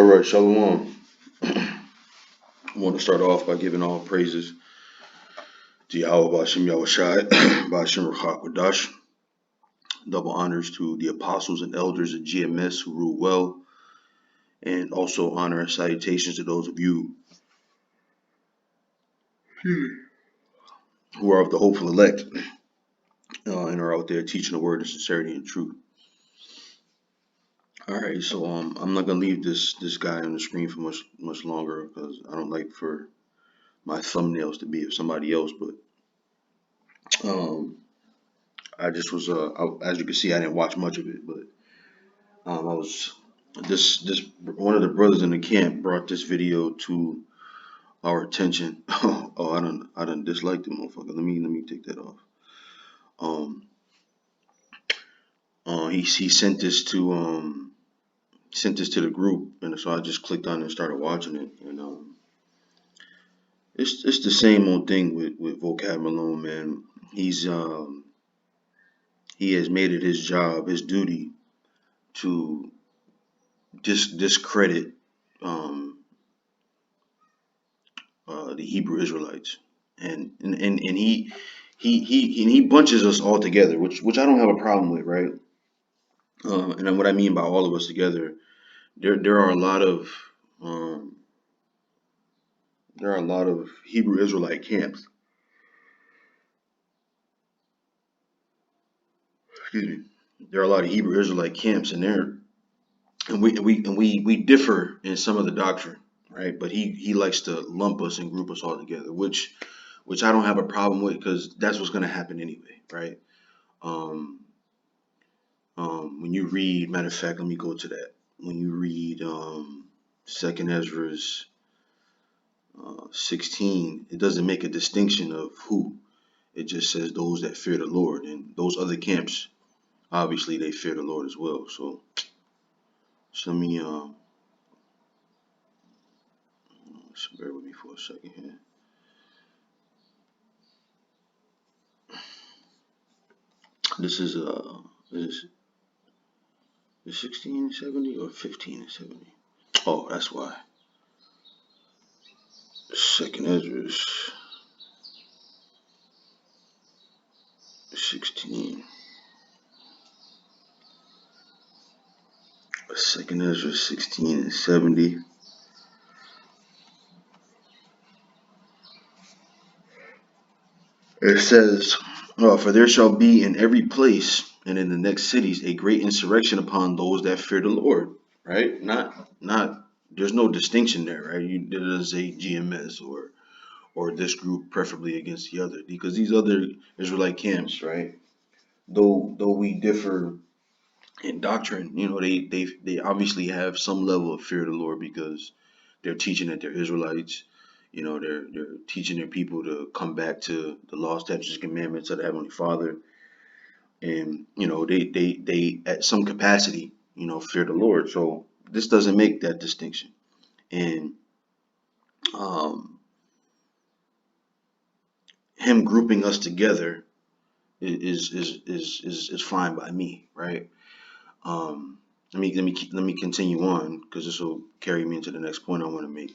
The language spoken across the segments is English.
right, Shalom. I want to start off by giving all praises to Yahweh Bashem Yahushai, Bashem Rachak. Double honors to the apostles and elders of GMS who rule well, and also honor and salutations to those of you who are of the hopeful elect and are out there teaching the word of sincerity and truth. All right, so I'm not gonna leave this guy on the screen for much longer because I don't like for my thumbnails to be of somebody else, but um. I just was, as you can see, I didn't watch much of it, but I was this one of the brothers in the camp brought this video to our attention. Oh, I done disliked the motherfucker. Let me take that off. Um, he sent this to the group, and so I just clicked on it and started watching it, and it's the same old thing with Vocab Malone, man. He has made it his job, his duty to discredit um, the Hebrew Israelites, and he bunches us all together, which I don't have a problem with, right? And then what I mean by all of us together, there are a lot of um, Hebrew Israelite camps. Excuse me. There are a lot of Hebrew Israelite camps in there, and we differ in some of the doctrine, right? But he likes to lump us and group us all together, which I don't have a problem with because that's what's going to happen anyway, right? Um, when you read, matter of fact, let me go to that. When you read Second Ezra's 16, it doesn't make a distinction of who. It just says those that fear the Lord, and those other camps, obviously, they fear the Lord as well. So let me so bear with me for a second here. This is is it 1670 or 1570? Oh, that's why. Second Ezra's 16. Second Ezra 16 and 70. It says, for there shall be in every place and in the next cities a great insurrection upon those that fear the Lord. Right? Not. There's no distinction there, right? There doesn't say GMS or this group preferably against the other, because these other Israelite camps, right? Though we differ in doctrine, they obviously have some level of fear of the Lord because they're teaching that they're Israelites. They're teaching their people to come back to the law, statutes, and commandments of the Heavenly Father, and they at some capacity, fear the Lord. So this doesn't make that distinction, and um, him grouping us together is fine by me, right? Let me continue on because this will carry me into the next point I want to make.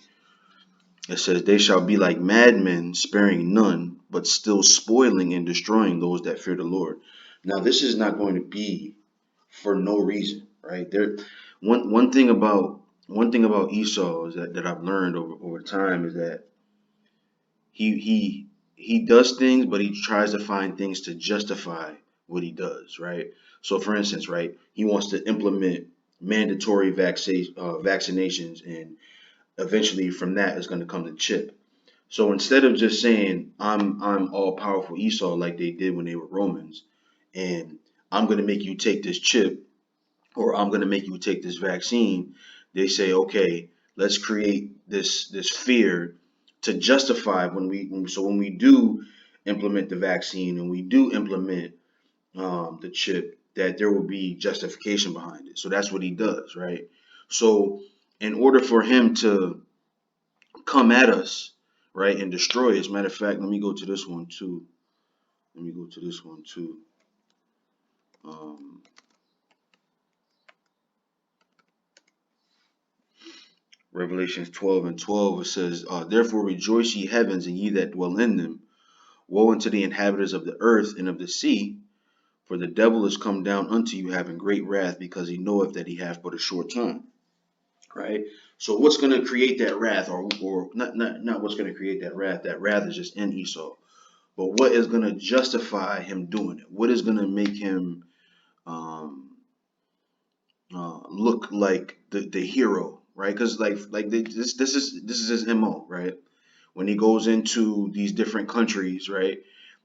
It says, they shall be like madmen, sparing none, but still spoiling and destroying those that fear the Lord. Now, this is not going to be for no reason, right? One thing about Esau is that I've learned over time is that he does things, but he tries to find things to justify what he does, right? So, for instance, right, he wants to implement mandatory vaccinations, and eventually from that is going to come the chip. So instead of just saying I'm all powerful Esau like they did when they were Romans, and I'm going to make you take this chip or I'm going to make you take this vaccine, they say, okay, let's create this fear to justify when we do implement the vaccine and we do implement the chip, that there will be justification behind it. So that's what he does, right? So in order for him to come at us, right, and destroy us. Matter of fact, let me go to this one too. Let me go to this one too. Um, Revelations 12:12, it says, "Therefore rejoice, ye heavens, and ye that dwell in them. Woe unto the inhabitants of the earth and of the sea, for the devil is come down unto you, having great wrath, because he knoweth that he hath but a short time." Right? So what's going to create that wrath, or not what's going to create that wrath? That wrath is just in Esau. But what is going to justify him doing it? What is going to make him um, look like the hero, right? Because this is his mo, right? When he goes into these different countries, right?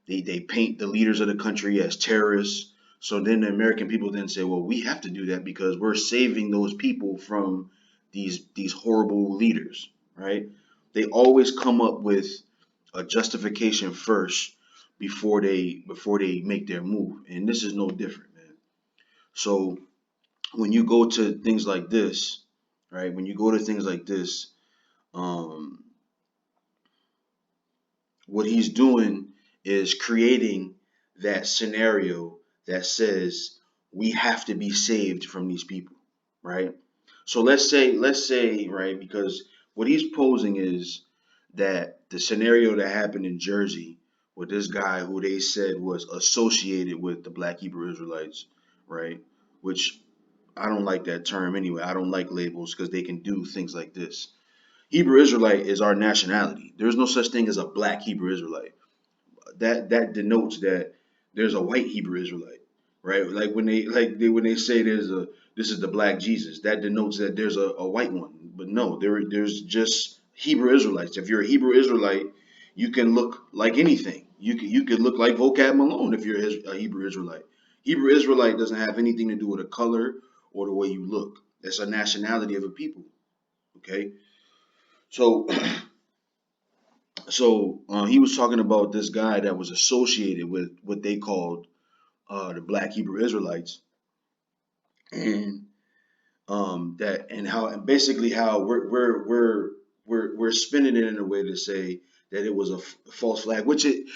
They paint the leaders of the country as terrorists. So then the American people then say, well, we have to do that because we're saving those people from these horrible leaders, right? They always come up with a justification first before they make their move, and this is no different, man. So when you go to things like this, right? When you go to things like this, um, what he's doing is creating that scenario that says we have to be saved from these people, right? So let's say, right, because what he's posing is that the scenario that happened in Jersey with this guy who they said was associated with the Black Hebrew Israelites, right? Which I don't like that term anyway. I don't like labels because they can do things like this. Hebrew Israelite is our nationality. There's no such thing as a black Hebrew Israelite. That denotes that there's a white Hebrew Israelite, right? Like when they say this is the black Jesus, that denotes that there's a white one. But no, there's just Hebrew Israelites. If you're a Hebrew Israelite, you can look like anything. You could look like Vocab Malone if you're a Hebrew Israelite. Hebrew Israelite doesn't have anything to do with a color or the way you look. That's a nationality of a people. Okay, so he was talking about this guy that was associated with what they called the Black Hebrew Israelites, and that and how and basically how we're spinning it in a way to say that it was a false flag, which it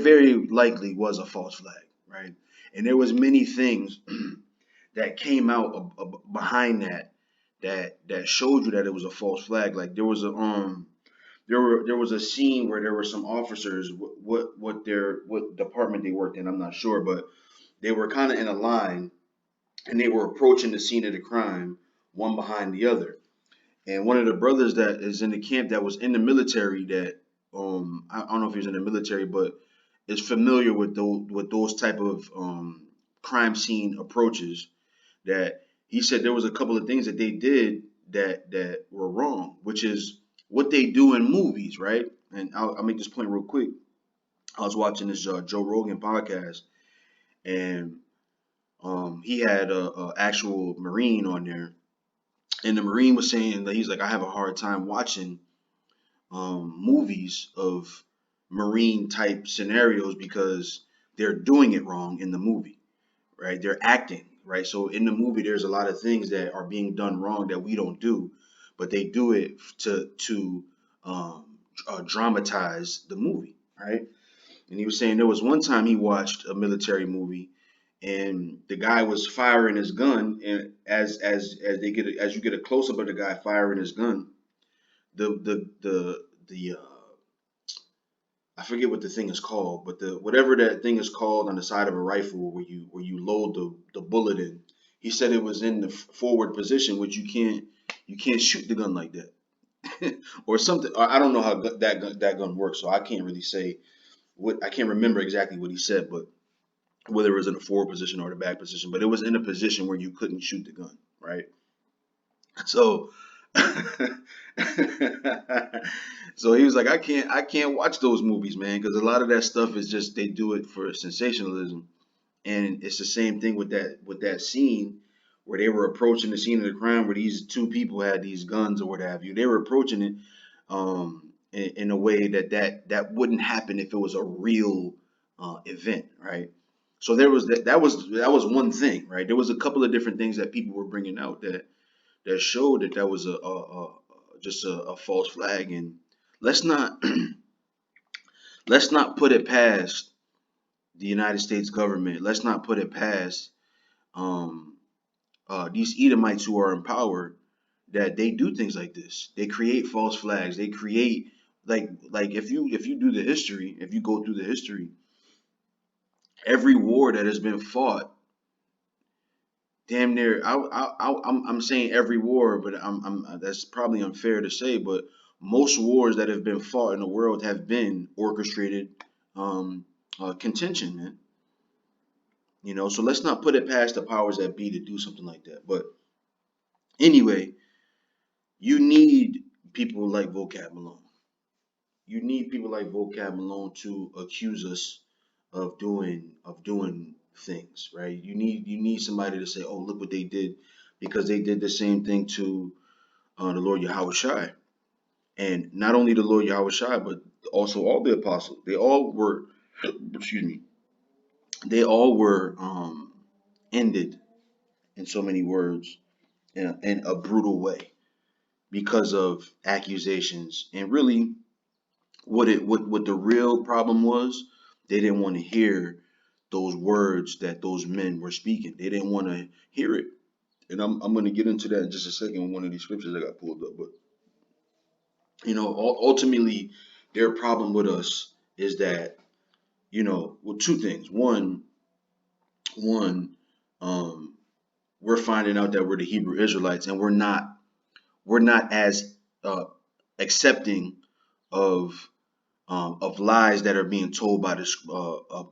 very likely was a false flag, right? And there was many things that came out behind that showed you that it was a false flag. Like there was a scene where there were some officers, what department they worked in, I'm not sure, but they were kind of in a line and they were approaching the scene of the crime, one behind the other. And one of the brothers that is in the camp that was in the military, that I don't know if he was in the military, but is familiar with those type of crime scene approaches. That he said there was a couple of things that they did that were wrong, which is what they do in movies, right? And I'll make this point real quick. I was watching this Joe Rogan podcast, and he had a actual Marine on there, and the Marine was saying that he's like, I have a hard time watching movies of Marine type scenarios because they're doing it wrong in the movie, right? They're acting, right? So in the movie, there's a lot of things that are being done wrong that we don't do, but they do it to dramatize the movie, right? And he was saying there was one time he watched a military movie, and the guy was firing his gun, and as you get a close up of the guy firing his gun, the I forget what the thing is called, but the whatever that thing is called on the side of a rifle where you load the bullet in. He said it was in the forward position, which you can't shoot the gun like that, or something. I don't know how that gun works, so I can't really say what I can't remember exactly what he said, but whether it was in the forward position or the back position, but it was in a position where you couldn't shoot the gun, right? So so he was like, I can't watch those movies, man, because a lot of that stuff is just they do it for sensationalism. And it's the same thing with that scene where they were approaching the scene of the crime where these two people had these guns or what have you. They were approaching it in a way that wouldn't happen if it was a real event, right? So there was that was one thing, right? There was a couple of different things that people were bringing out that showed that was just a false flag. And let's not let's not put it past the United States government. Let's not put it past um, these Edomites who are in power that they do things like this. They create false flags. They create like if you do the history, if you go through the history, every war that has been fought, damn near. I'm saying every war, but I'm that's probably unfair to say, but most wars that have been fought in the world have been orchestrated contention, man. So let's not put it past the powers that be to do something like that. But anyway, you need people like Vocab Malone. You need people like Vocab Malone to accuse us of doing things, right? You need somebody to say, "Oh, look what they did," because they did the same thing to the Lord Yahweh Shai, and not only the Lord Yahweh Shai, but also all the apostles. They all were, excuse me, they all were ended in so many words in a brutal way because of accusations. And really, what the real problem was, they didn't want to hear those words that those men were speaking. They didn't want to hear it. And I'm going to get into that in just a second with one of these scriptures I got pulled up. But ultimately, their problem with us is that, well, two things. One, um, we're finding out that we're the Hebrew Israelites, and we're not as uh, accepting of of lies that are being told by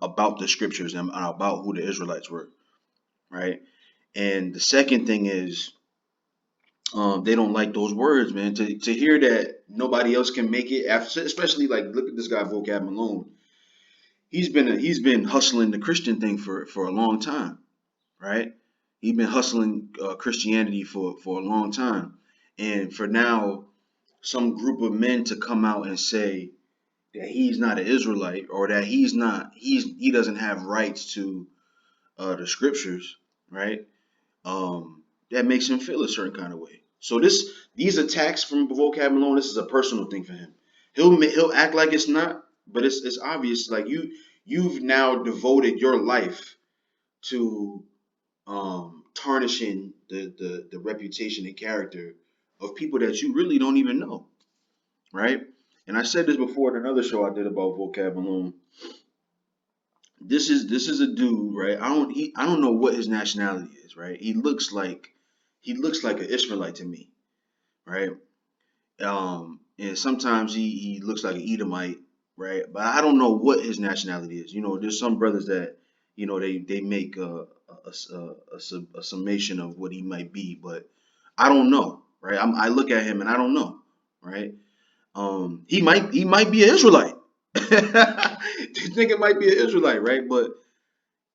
about the scriptures and about who the Israelites were, right? And the second thing is, they don't like those words, man. To hear that nobody else can make it, after, especially like look at this guy Vocab Malone. He's been hustling the Christian thing for a long time, right? He's been hustling Christianity for a long time, and for now, some group of men to come out and say that he's not an Israelite, or that he doesn't have rights to the scriptures, right? That makes him feel a certain kind of way. So these attacks from Vocab Malone, this is a personal thing for him. He'll act like it's not, but it's obvious. Like you've now devoted your life to tarnishing the reputation and character of people that you really don't even know, right? And I said this before in another show I did about Vocab Malone. This is a dude, right? I don't know what his nationality is, right? He looks like an Israelite to me, right? And sometimes he looks like an Edomite, right? But I don't know what his nationality is. There's some brothers that they make a summation of what he might be, but I don't know, right? I look at him and I don't know, right? He might be an Israelite. This nigga might be an Israelite, right? But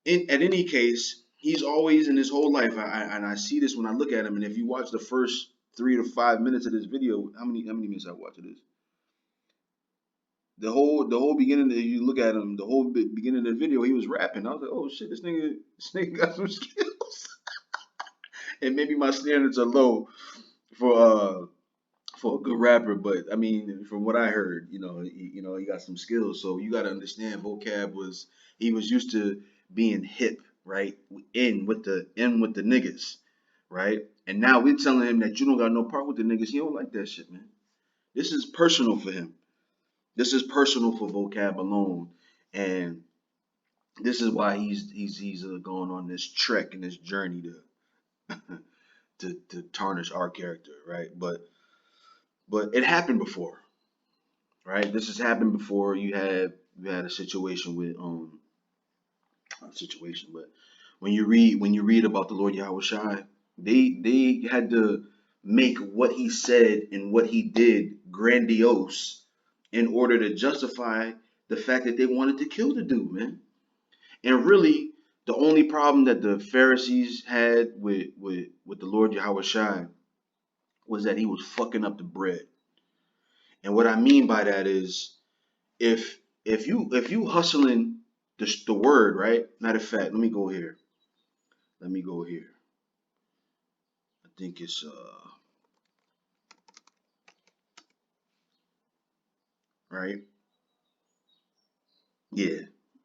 at any case, he's always in his whole life, and I see this when I look at him. And if you watch the first 3 to 5 minutes of this video, how many minutes I watch of this? The whole beginning, if you look at him, the whole beginning of the video, he was rapping. I was like, oh shit, this nigga got some skills. And maybe my standards are low for a good rapper, but I mean, from what I heard, he got some skills. So you got to understand, Vocab he was used to being hip, right? In with the niggas, right? And now we're telling him that you don't got no part with the niggas. He don't like that shit, man. This is personal for him. This is personal for Vocab alone, and this is why he's going on this trek and this journey to tarnish our character, right? But it happened before, right? This has happened before. You had a situation with not a situation, but when you read about the Lord Yahweh Shai, they had to make what he said and what he did grandiose in order to justify the fact that they wanted to kill the dude, man. And really, the only problem that the Pharisees had with the Lord Yahweh Shai was that he was fucking up the bread. And what I mean by that is, if you hustling the word, right? Matter of fact, let me go here. Let me go here. I think it's right. Yeah.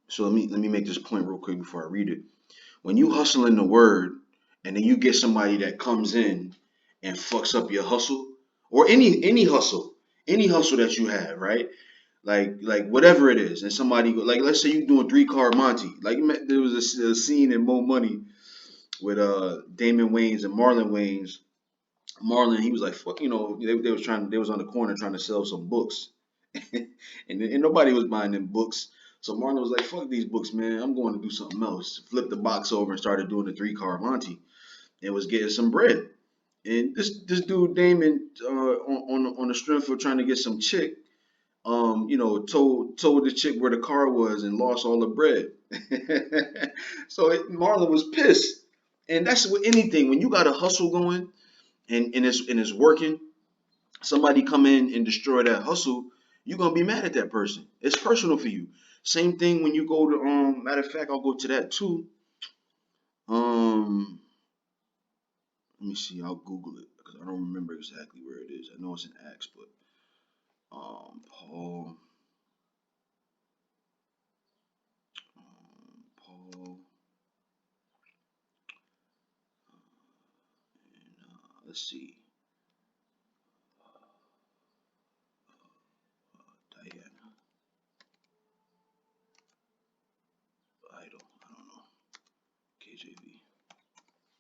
So let me make this point real quick before I read it. When you hustling the word, and then you get somebody that comes in and fucks up your hustle, or any hustle that you have, right? Like whatever it is, and somebody like, let's say you're doing 3 card Monty. Like, there was a scene in Mo Money with Damon Wayans and Marlon Wayans. Marlon, he was like, fuck, they was on the corner trying to sell some books, and nobody was buying them books. So Marlon was like, fuck these books, man. I'm going to do something else. Flipped the box over and started doing the 3 card Monty, and was getting some bread. And this dude Damon, on the strength of trying to get some chick, told the chick where the car was and lost all the bread. So Marlon was pissed, and that's with anything. When you got a hustle going and it's working, somebody come in and destroy that hustle, you're gonna be mad at that person. It's personal for you. Same thing when you go to matter of fact, I'll go to that too. Um, Let me see. I'll Google it because I don't remember exactly where it is. I know it's in Acts, but Paul, Paul, and let's see, Diana, Idol. I don't know. KJV.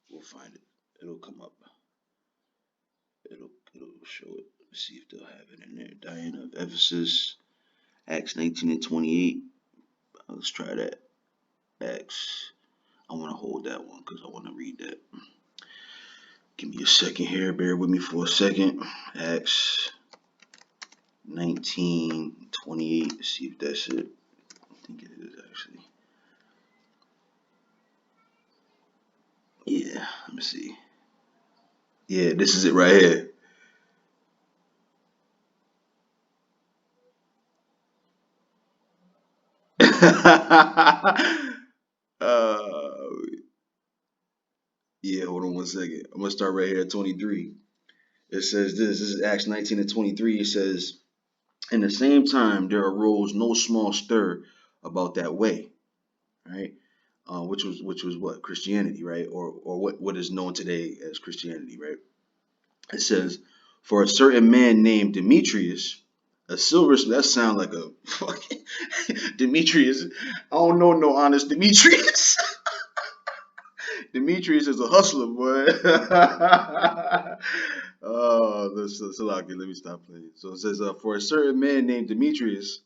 We'll find it. It'll come up. It'll show it. Let's see if they'll have it in there. Diana of Ephesus, Acts 19 and 28. Let's try that. Acts. I want to hold that one because I want to read that. Give me a second here. Bear with me for a second. Acts 19:28. Let's see if that's it. I think it is actually. Yeah, let me see. Yeah, this is it right here. uh, yeah, hold on one second. I'm gonna start right here at 23. It says this is Acts 19 and 23. It says, in the same time there arose no small stir about that way, right? Which was what? Christianity, right? Or what is known today as Christianity, right? It says, for a certain man named Demetrius, a silversmith. That sounds like a fucking Demetrius. I don't know no honest Demetrius. Demetrius is a hustler, boy. Oh, that's lucky. Let me stop playing. So it says, for a certain man named Demetrius,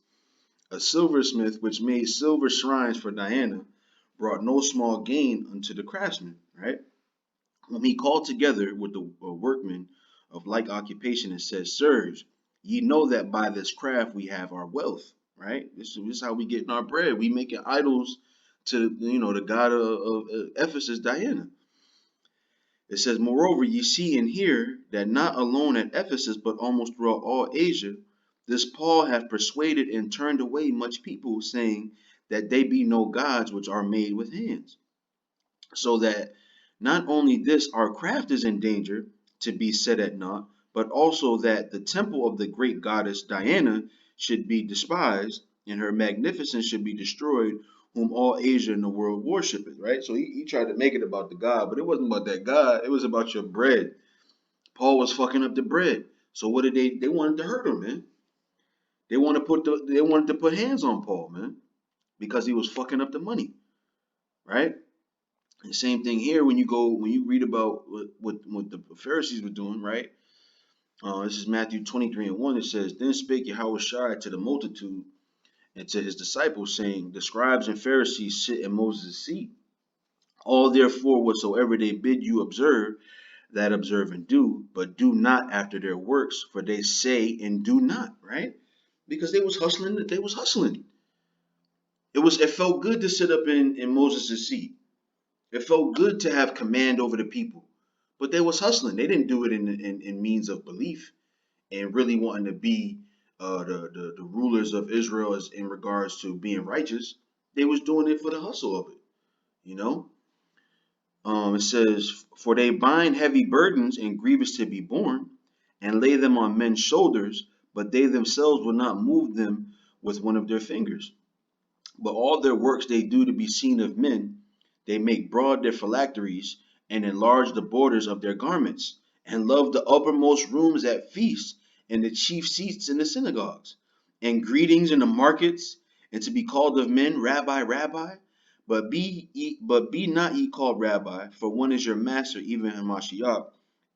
a silversmith, which made silver shrines for Diana, brought no small gain unto the craftsmen, right? Whom he called together with the workmen of like occupation and said, sirs, ye know that by this craft we have our wealth, right? This is how we getting our bread. We making idols to, the god of Ephesus, Diana. It says, moreover, ye see and hear that not alone at Ephesus, but almost throughout all Asia, this Paul hath persuaded and turned away much people, saying that they be no gods which are made with hands. So that not only this our craft is in danger to be set at naught, but also that the temple of the great goddess Diana should be despised, and her magnificence should be destroyed, whom all Asia and the world worshipeth. Right? So he tried to make it about the God, but it wasn't about that God, it was about your bread. Paul was fucking up the bread. So what did they wanted to hurt him, man. They wanted to put hands on Paul, man, because he was fucking up the money, right? The same thing here when you read about what the Pharisees were doing, right? This is Matthew 23 and 1. It says, then spake Yahushua to the multitude and to his disciples, saying, the scribes and Pharisees sit in Moses' seat. All therefore whatsoever they bid you observe, that observe and do, but do not after their works, for they say and do not, right? Because they was hustling. It felt good to sit up in Moses' seat. It felt good to have command over the people, but they was hustling. They didn't do it in means of belief and really wanting to be the rulers of Israel as in regards to being righteous. They was doing it for the hustle of it, you know. It says, for they bind heavy burdens and grievous to be borne, and lay them on men's shoulders, but they themselves will not move them with one of their fingers. But all their works they do to be seen of men. They make broad their phylacteries and enlarge the borders of their garments, and love the uppermost rooms at feasts and the chief seats in the synagogues, and greetings in the markets, and to be called of men, Rabbi, Rabbi. But be not ye called Rabbi, for one is your master, even Hamashiach,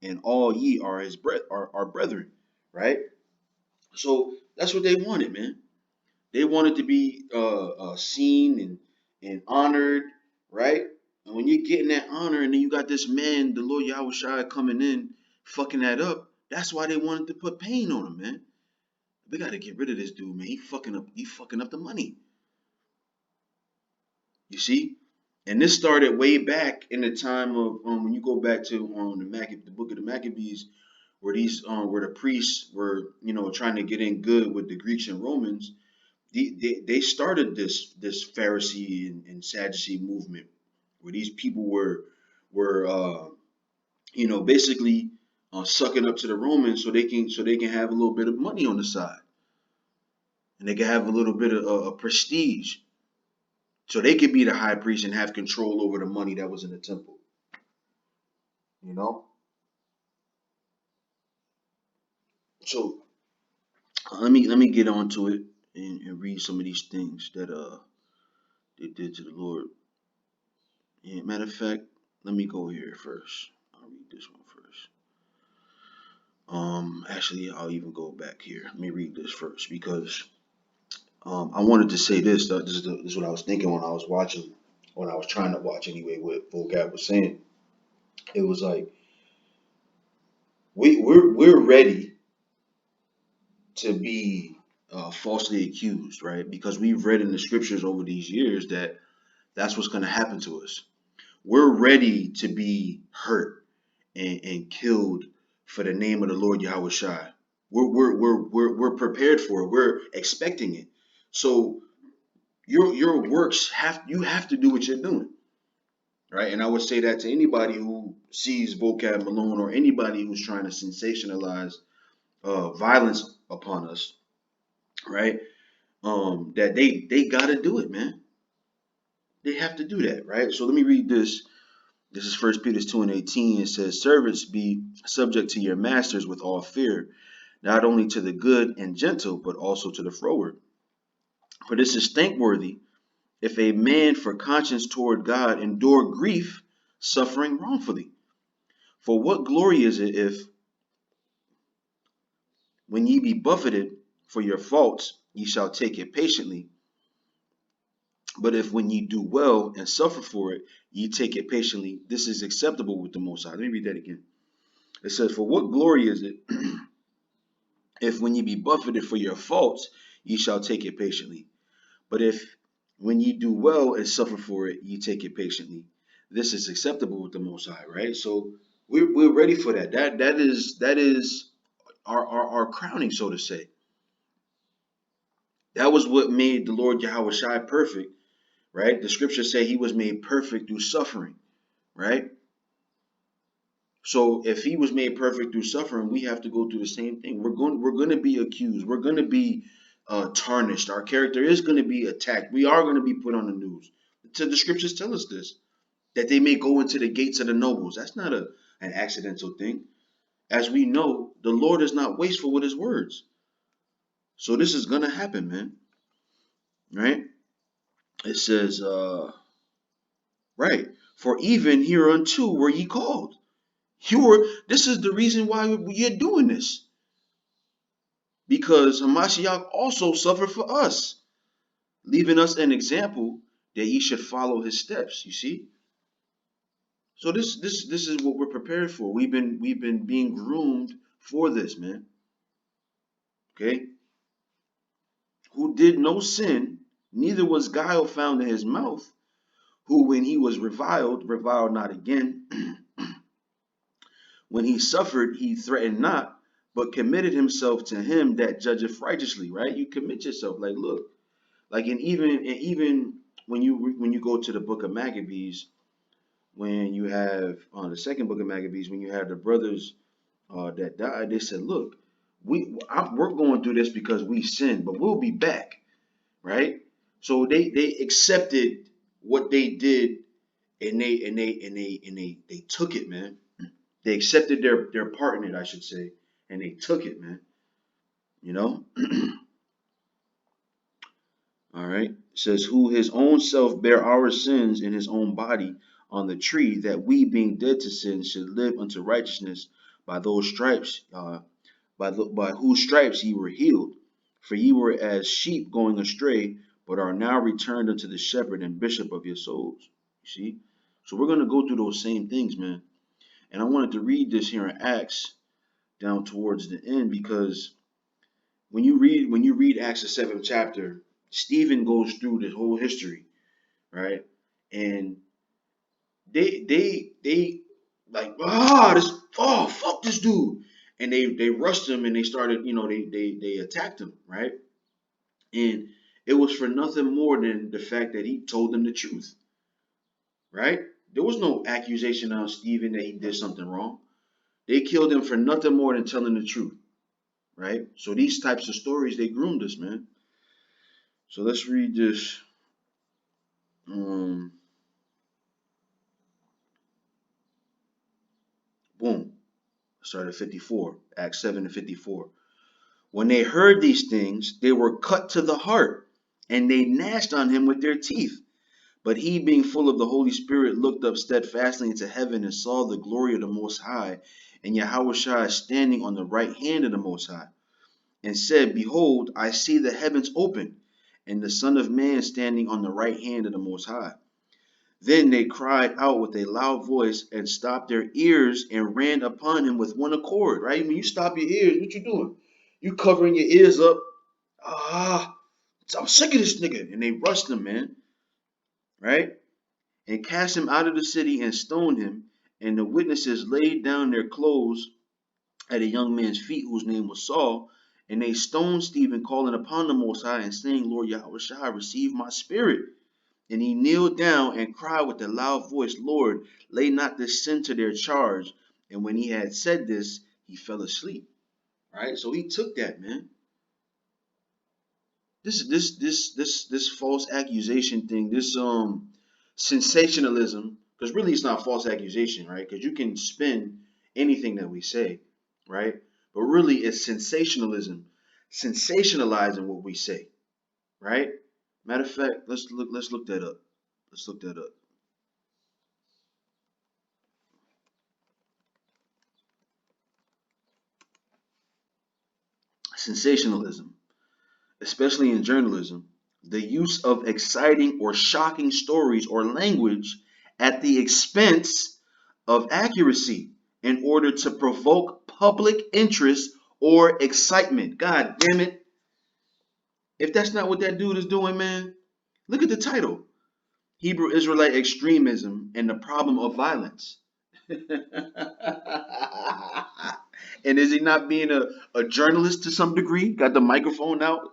and all ye are are brethren. Right? So that's what they wanted, man. They wanted to be seen and honored, right? And when you're getting that honor, and then you got this man, the Lord Yahweh Shai, coming in, fucking that up. That's why they wanted to put pain on him, man. We got to get rid of this dude, man. He fucking up. He fucking up the money. You see? And this started way back in the time of when you go back to the book of the Maccabees, where the priests were trying to get in good with the Greeks and Romans. They started this Pharisee and Sadducee movement where these people were basically sucking up to the Romans so they can have a little bit of money on the side, and they can have a little bit of prestige, so they could be the high priest and have control over the money that was in the temple. You know. So let me get on to it and read some of these things that they did to the Lord. And matter of fact, let me go here first. I'll read this one first. Actually, I'll even go back here. Let me read this first because I wanted to say this. This is what I was thinking when I was watching, when I was trying to watch anyway. What Vocab was saying, it was like we're ready to be falsely accused, right? Because we've read in the scriptures over these years that that's what's going to happen to us. We're ready to be hurt and killed for the name of the Lord Yahweh Shai. We're prepared for it. We're expecting it. So your works have to do what you're doing, right? And I would say that to anybody who sees Vocab Malone or anybody who's trying to sensationalize violence upon us, right? That they gotta do it, man. They have to do that, right? So let me read this. This is 1 Peter 2:18. It says, "Servants, be subject to your masters with all fear, not only to the good and gentle, but also to the froward. For this is thankworthy, if a man for conscience toward God endure grief, suffering wrongfully. For what glory is it if, when ye be buffeted for your faults, ye shall take it patiently? But if when ye do well and suffer for it, ye take it patiently, this is acceptable with the Most High." Let me read that again. It says, "For what glory is it if when ye be buffeted for your faults, ye shall take it patiently? But if when ye do well and suffer for it, ye take it patiently, this is acceptable with the Most High," right? So we're ready for that. That is our crowning, so to say. That was what made the Lord Yahweh Shai perfect, right? The scriptures say he was made perfect through suffering, right? So if he was made perfect through suffering, we have to go through the same thing. We're going to be accused. We're going to be tarnished. Our character is going to be attacked. We are going to be put on the news. The scriptures tell us this, that they may go into the gates of the nobles. That's not an accidental thing. As we know, the Lord is not wasteful with his words. So this is going to happen, man. Right? It says, right, "For even hereunto were ye called." This is the reason why you're doing this. Because Hamashiach also suffered for us, leaving us an example that ye should follow his steps. You see? So this is what we're prepared for. We've been being groomed for this, man. Okay? "Who did no sin, neither was guile found in his mouth, who when he was reviled not again. When he suffered, he threatened not, but committed himself to him that judgeth righteously," right? You commit yourself. Like, look, like, and even when you go to the book of Maccabees, when you have the second book of Maccabees, when you have the brothers that died, they said, "Look, we're going through this because we sinned, but we'll be back," right? So they accepted what they did, and they took it, man. They accepted their part in it, I should say, and they took it, man. You know? All right. It says, who his own self bare our sins in his own body on the tree, that we being dead to sin should live unto righteousness. By those stripes, by whose stripes ye were healed. For ye were as sheep going astray, but are now returned unto the shepherd and bishop of your souls. You see? So we're going to go through those same things, man. And I wanted to read this here in Acts down towards the end, because when you read Acts the seventh chapter, Stephen goes through this whole history, right? And they like, this, oh, fuck this dude, and they rushed him, and they started, they attacked him, right? And it was for nothing more than the fact that he told them the truth, right? There was no accusation on Stephen that he did something wrong. They killed him for nothing more than telling the truth, right? So these types of stories, they groomed us, man. So let's read this. Um, Boom. Start at 54. Acts 7 and 54. When they heard these things, they were cut to the heart, and they gnashed on him with their teeth. But he, being full of the Holy Spirit, looked up steadfastly into heaven and saw the glory of the Most High, and Yahushua standing on the right hand of the Most High, and said, behold, I see the heavens open, and the Son of Man standing on the right hand of the Most High. Then they cried out with a loud voice and stopped their ears and ran upon him with one accord, right? I mean, you stop your ears, what you doing? You covering your ears up. Ah, I'm sick of this nigga. And they rushed him, man, right? And cast him out of the city and stoned him. And the witnesses laid down their clothes at a young man's feet whose name was Saul. And they stoned Stephen, calling upon the Most High and saying, Lord Yahushua, receive my spirit. And he kneeled down and cried with a loud voice, Lord, lay not this sin to their charge. And when he had said this, he fell asleep. Right? So he took that, man. This false accusation thing, this sensationalism, because really it's not false accusation, right? Because you can spin anything that we say, right? But really it's sensationalism, sensationalizing what we say, right? Matter of fact, let's look that up. Let's look that up. Sensationalism, especially in journalism, the use of exciting or shocking stories or language at the expense of accuracy in order to provoke public interest or excitement. God damn it. If that's not what that dude is doing, man, look at the title: Hebrew Israelite Extremism and the Problem of Violence. And is he not being a journalist to some degree? Got the microphone out,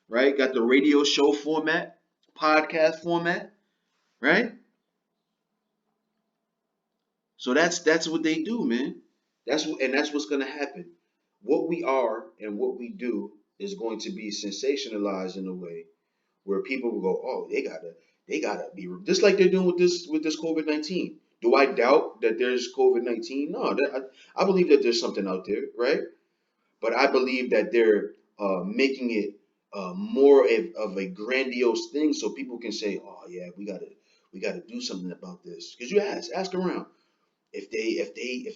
right? Got the radio show format, podcast format, right? So that's what they do, man. That's what's gonna happen. What we are and what we do is going to be sensationalized in a way where people will go, oh, they gotta be just like they're doing with this COVID-19. Do I doubt that there's COVID-19? No, I believe that there's something out there, right? But I believe that they're making it more of a grandiose thing, so people can say, "Oh yeah, we gotta do something about this." Because you ask around, if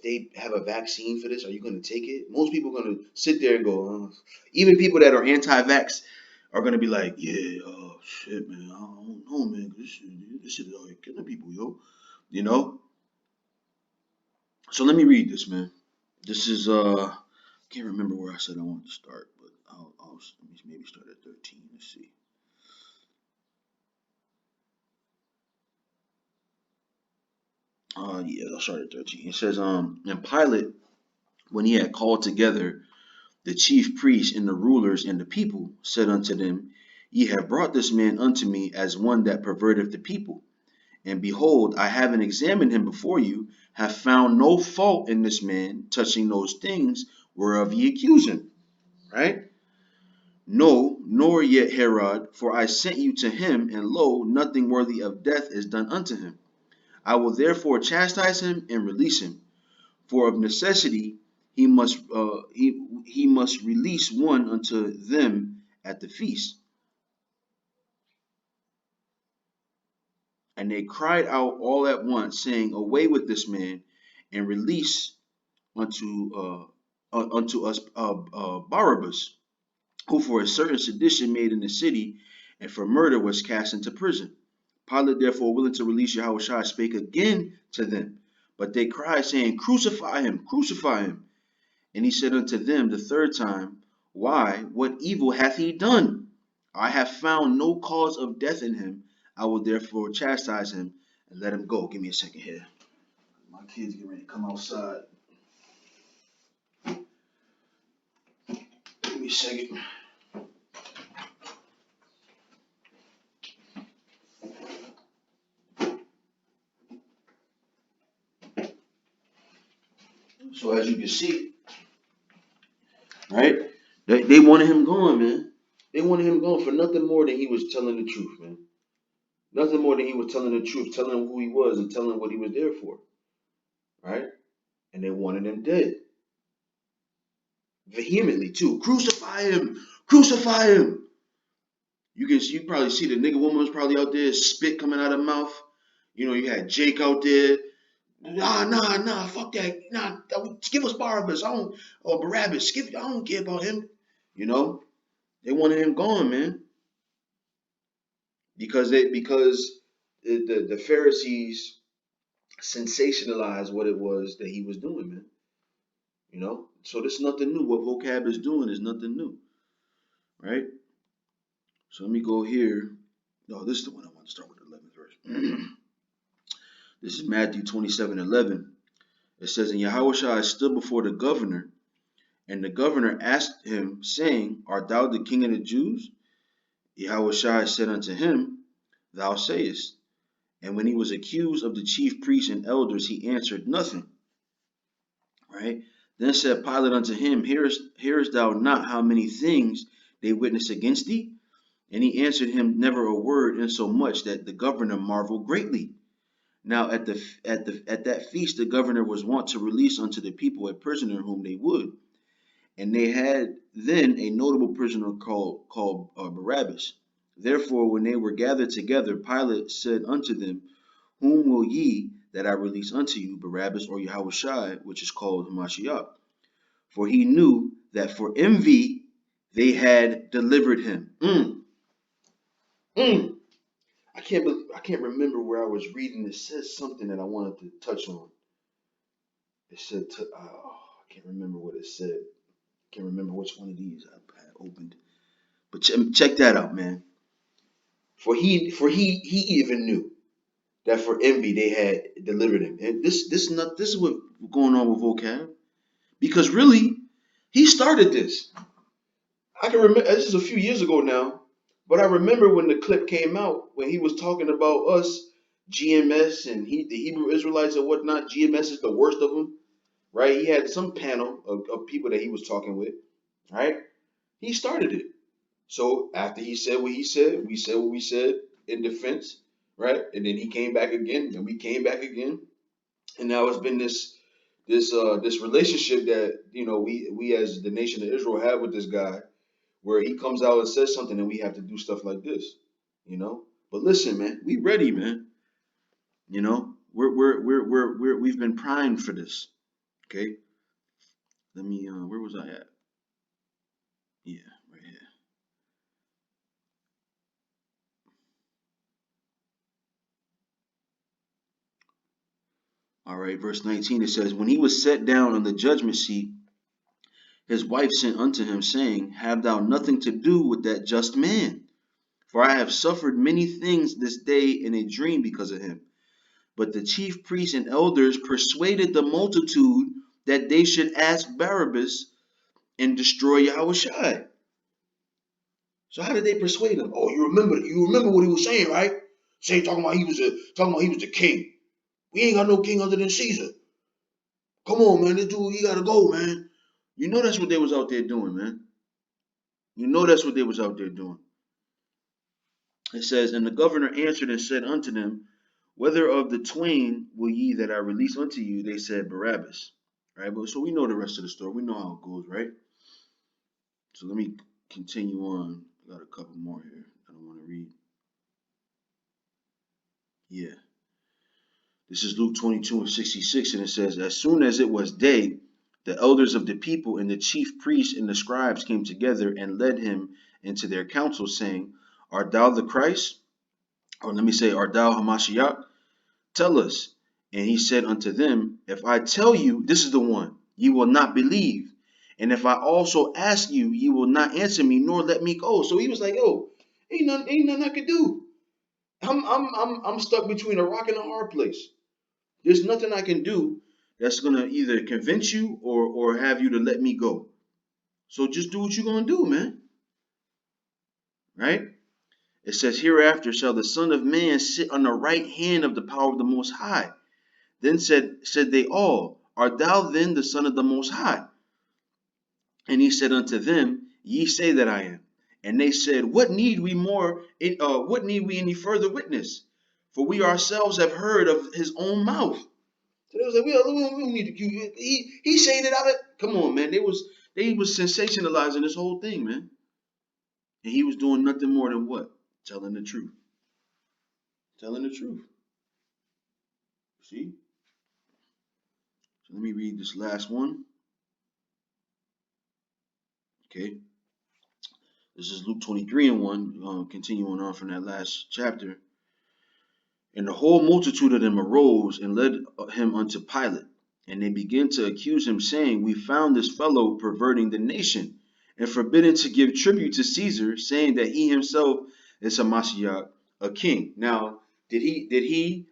they have a vaccine for this, are you going to take it? Most people are going to sit there and go, even people that are anti-vax are going to be like, yeah, oh shit, man, I don't know, man, this shit is already killing people, yo, you know. So let me read this, man. This is can't remember where I said I wanted to start, but I'll let me maybe start at 13. Let's see. Yeah, I'll start at 13. It says, and Pilate, when he had called together the chief priests and the rulers and the people, said unto them, Ye have brought this man unto me as one that perverteth the people. And behold, I having examined him before you, have found no fault in this man touching those things whereof ye accuse him. Right? No, nor yet Herod, for I sent you to him, and lo, nothing worthy of death is done unto him. I will therefore chastise him and release him. For of necessity he must release one unto them at the feast. And they cried out all at once, saying, Away with this man, and release unto us Barabbas, who for a certain sedition made in the city, and for murder was cast into prison. Pilate, therefore, willing to release Yahushua, spake again to them. But they cried, saying, Crucify him, crucify him. And he said unto them the third time, Why, what evil hath he done? I have found no cause of death in him. I will therefore chastise him and let him go. Give me a second here. My kids get ready to come outside. Give me a second. So as you can see, right? They wanted him gone, man. They wanted him gone for nothing more than he was telling the truth, man. Nothing more than he was telling the truth, telling him who he was and telling him what he was there for, right? And they wanted him dead. Vehemently, too. Crucify him! Crucify him! You probably see the nigga woman was probably out there, spit coming out of her mouth. You know, you had Jake out there. Nah, fuck that. Nah, give us Barabbas. Or Barabbas. I don't care about him. You know, they wanted him gone, man, because the Pharisees sensationalized what it was that he was doing, man. You know, so this is nothing new. What Vocab is doing is nothing new, right? So let me go here. No, this is the one I want to start with, the 11th verse. This is Matthew 27:11. It says, And Yahushua stood before the governor, and the governor asked him, saying, Art thou the king of the Jews? Yahushua said unto him, Thou sayest. And when he was accused of the chief priests and elders, he answered nothing. Right? Then said Pilate unto him, Hearest thou not how many things they witness against thee? And he answered him never a word, insomuch that the governor marveled greatly. Now at that feast the governor was wont to release unto the people a prisoner whom they would. And they had then a notable prisoner called Barabbas. Therefore, when they were gathered together, Pilate said unto them, Whom will ye that I release unto you, Barabbas or Yahushua, which is called Hamashiach? For he knew that for envy they had delivered him. I can't remember where I was reading. It says something that I wanted to touch on. It said, I can't remember what it said. I can't remember which one of these I had opened. But check that out, man. For he even knew that for envy they had delivered him. And this is what's going on with Vocab, because really he started this. I can remember this is a few years ago now, but I remember when the clip came out when he was talking about us, GMS, and the Hebrew Israelites and whatnot. GMS is the worst of them, right? He had some panel of people that he was talking with, right? He started it. So after he said what he said, we said what we said in defense, right? And then he came back again, and we came back again, and now it's been this relationship that we as the nation of Israel have with this guy, where he comes out and says something, and we have to do stuff like this, you know. But listen, man, we ready, man. You know, we've been primed for this. Okay, let me. Where was I at? Yeah, right here. All right, verse 19. It says, When he was set down on the judgment seat, his wife sent unto him, saying, Have thou nothing to do with that just man? For I have suffered many things this day in a dream because of him. But the chief priests and elders persuaded the multitude that they should ask Barabbas and destroy Yahushua. So how did they persuade him? Oh, you remember what he was saying, right? Talking about he was the king. We ain't got no king other than Caesar. Come on, man, this dude, he gotta go, man. You know that's what they was out there doing, man. You know that's what they was out there doing. It says, And the governor answered and said unto them, Whether of the twain will ye that I release unto you? They said, Barabbas. right? But so we know the rest of the story. We know how it goes, right? So let me continue on. I got a couple more here that I want to read. Yeah. This is Luke 22 and 66, and it says, as soon as it was day, the elders of the people and the chief priests and the scribes came together and led him into their council, saying, art thou the Christ? Or let me say, art thou Hamashiach? Tell us. And he said unto them, if I tell you, this is the one, ye will not believe. And if I also ask you, ye will not answer me, nor let me go. So he was like, yo, ain't nothing I can do. I'm stuck between a rock and a hard place. There's nothing I can do that's gonna either convince you or have you to let me go. So just do what you're gonna do, man. Right? It says, hereafter shall the Son of Man sit on the right hand of the power of the Most High. Then said they all, art thou then the Son of the Most High? And he said unto them, ye say that I am. And they said, what need we any further witness? For we ourselves have heard of his own mouth. So they was like, we don't need to. He saying it out of. Come on, man. They was sensationalizing this whole thing, man. And he was doing nothing more than what? Telling the truth. Telling the truth. See? So let me read this last one. Okay. This is Luke 23 and 1, continuing on from that last chapter. And the whole multitude of them arose and led him unto Pilate. And they began to accuse him, saying, we found this fellow perverting the nation, and forbidden to give tribute to Caesar, saying that he himself is a Mashiach, a king. Now, did he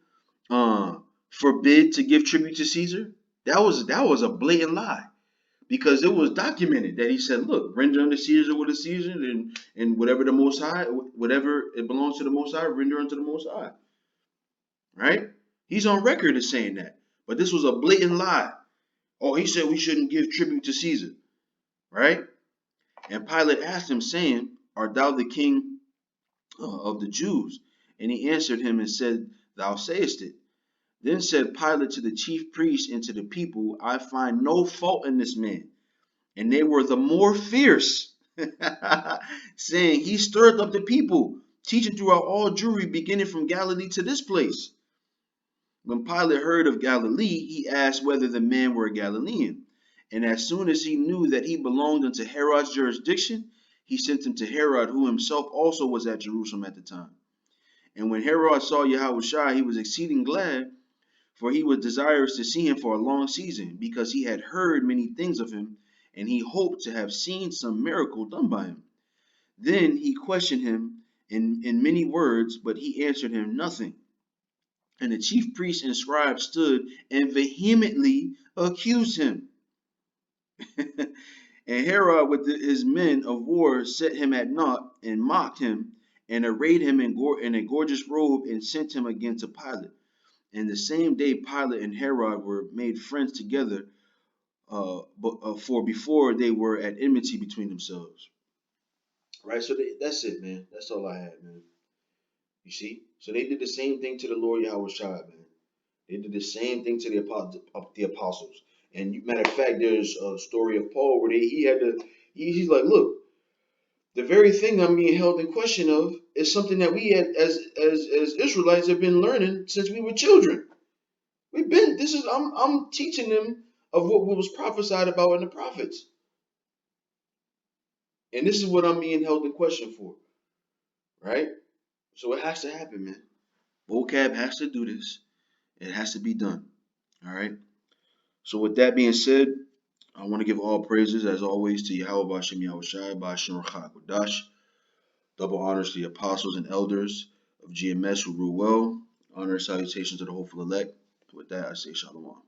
forbid to give tribute to Caesar? That was a blatant lie, because it was documented that he said, look, render unto Caesar what is Caesar, and whatever the Most High, whatever it belongs to the Most High, render unto the Most High. Right? He's on record as saying that. But this was a blatant lie. Oh, he said we shouldn't give tribute to Caesar. Right? And Pilate asked him, saying, art thou the king of the Jews? And he answered him and said, thou sayest it. Then said Pilate to the chief priests and to the people, I find no fault in this man. And they were the more fierce, saying, he stirred up the people, teaching throughout all Jewry, beginning from Galilee to this place. When Pilate heard of Galilee, he asked whether the man were a Galilean. And as soon as he knew that he belonged unto Herod's jurisdiction, he sent him to Herod, who himself also was at Jerusalem at the time. And when Herod saw Yahushua, he was exceeding glad, for he was desirous to see him for a long season, because he had heard many things of him, and he hoped to have seen some miracle done by him. Then he questioned him in many words, but he answered him nothing. And the chief priests and scribes stood and vehemently accused him. And Herod with his men of war set him at naught and mocked him and arrayed him in a gorgeous robe and sent him again to Pilate. And the same day Pilate and Herod were made friends together, for before they were at enmity between themselves. Right, so that's it, man. That's all I had, man. You see? So they did the same thing to the Lord Yahushua, man. They did the same thing to the apostles. And matter of fact, there's a story of Paul where he's like, look, the very thing I'm being held in question of is something that we as Israelites have been learning since we were children. I'm teaching them of what was prophesied about in the prophets. And this is what I'm being held in question for. Right? So it has to happen, man. Vocab has to do this. It has to be done. All right. So with that being said, I want to give all praises, as always, to Yahweh Bashem Yahushai, Bashem Rachak Kodash. Double honors to the apostles and elders of GMS who rule well. Honor and salutations to the hopeful elect. With that, I say Shalom.